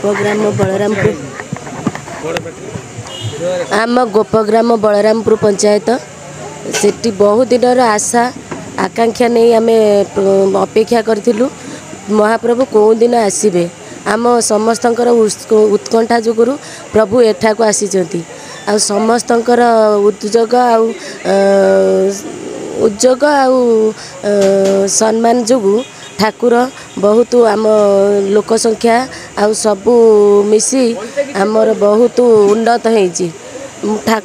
गोपग्राम बलरामपुर आम गोपग्राम बलरामपुर पंचायत सेठी बहुत दिन आशा आकांक्षा नहीं आम अपेक्षा करूँ महाप्रभु कौ दिन आसबे आम समस्त उत्कंठा जुगुरु प्रभु एठाक आसी आ समस्त उद्योग उद्योग सम्मान जुगु ठाकुर बहुत आम लोक संख्या आ सबू मिसी आमर बहुत उन्नत होइछि।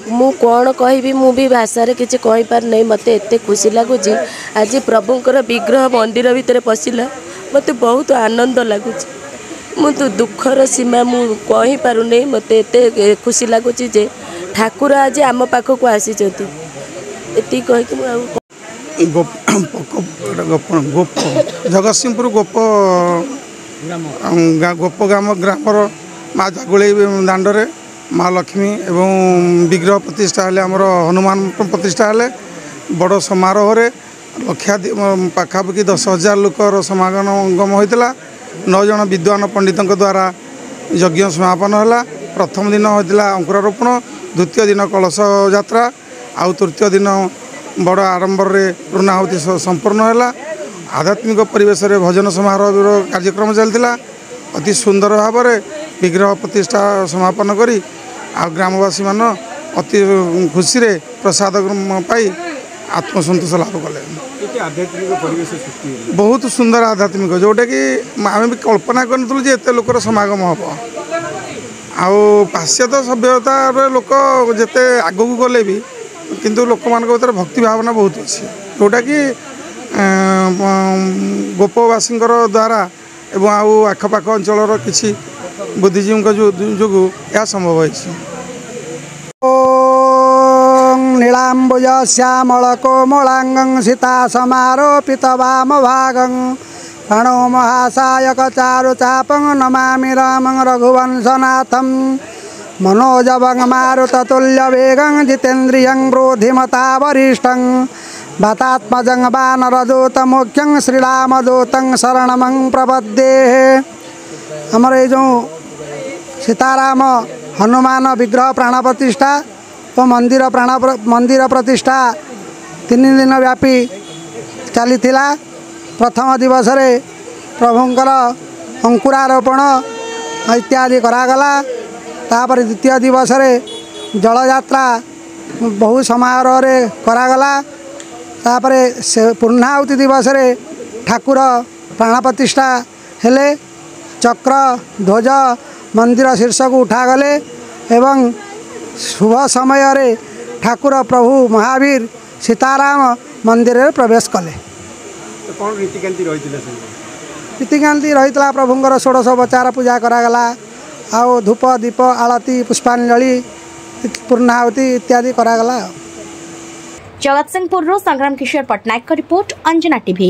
मु कौन कहि मु भी भाषा रे किछि कहि पार नहीं मते एते खुशी लगुच आज प्रभुंकर विग्रह मंदिर भितर पशिला मते बहुत आनंद लगुच मु तो दुखर सीमा मु कहि पारु नहीं मते एते खुशी लगुच जे ठाकुर आज आम पाखक आसी एति कहि कि गोप जगतसिंहपुर गोपगाम ग्रामर माँ जागुले दांडरे माँ लक्ष्मी एवं विग्रह प्रतिष्ठा हेले आमर हनुमान प्रतिष्ठा हेले बड़ समारोह लक्षा पाखापाखि 10,000 लोकर समागम होता 9 जन विद्वान पंडितों द्वारा यज्ञ समापन है। प्रथम दिन होता अंकुरारोपण, द्वितीय दिन कलश यात्रा आउ तृतीय दिन बड़ आडंबर पूर्णाहुति संपूर्ण है। आध्यात्मिक परिवेश रे भजन समारोह कार्यक्रम चलता अति सुंदर भाव में विग्रह प्रतिष्ठा समापन करी आ ग्रामवासी मान अति खुशी रे प्रसाद पाई आत्मसंतोष लाभ कले। बहुत सुंदर आध्यात्मिक जोटा कि आम भी कल्पना करूँ एत लोकर समागम हम पाश्चात्य सभ्यतार लोक जिते आगू गले भी किंतु लोक मान भीतर भक्ति भावना बहुत अच्छी जोटा कि गोपवासी द्वारा एवं आउ आखपाख अंचल किसी बुद्धिजीवी जो यह संभव है। नीलांबुज श्यामल कोमलांगं सीता समारोपित वाम भागं प्रणो महासायक चारु चापं नमामि रामं रघुवंशनाथं मनोजवं मारुततुल्य वेगं जितेन्द्रियं ब्रोधिमता वरिष्ठं भतात्मजं वानरदूतमुख्यं श्रीरामदूतं शरणमं प्रपद्ये। आमर ये जो सीताराम हनुमान विग्रह प्राण प्रतिष्ठा और मंदिर प्रतिष्ठा 3 दिन व्यापी चली प्रथम दिवस रे प्रभुंकर अंकुरारोपण इत्यादि करागला। तापर द्वितीय दिवस रे जल यात्रा बहु समारोह रे करागला। तापर पूर्णाहुति दिवस रे ठाकुर प्राण प्रतिष्ठा हेले चक्र ध्वज मंदिर शीर्ष को उठागले एवं शुभ समय रे ठाकुर प्रभु महावीर सीताराम मंदिर रे प्रवेश कले। कौन रीतिकांति रीतिकांति रही प्रभुंर 16 पूजा करागला आउ धूप दीप आलती पुष्पांजलि पूर्णाहुति इत्यादि करागला। जगतसिंहपुर संग्राम किशोर पटनायक का रिपोर्ट अंजना टीवी।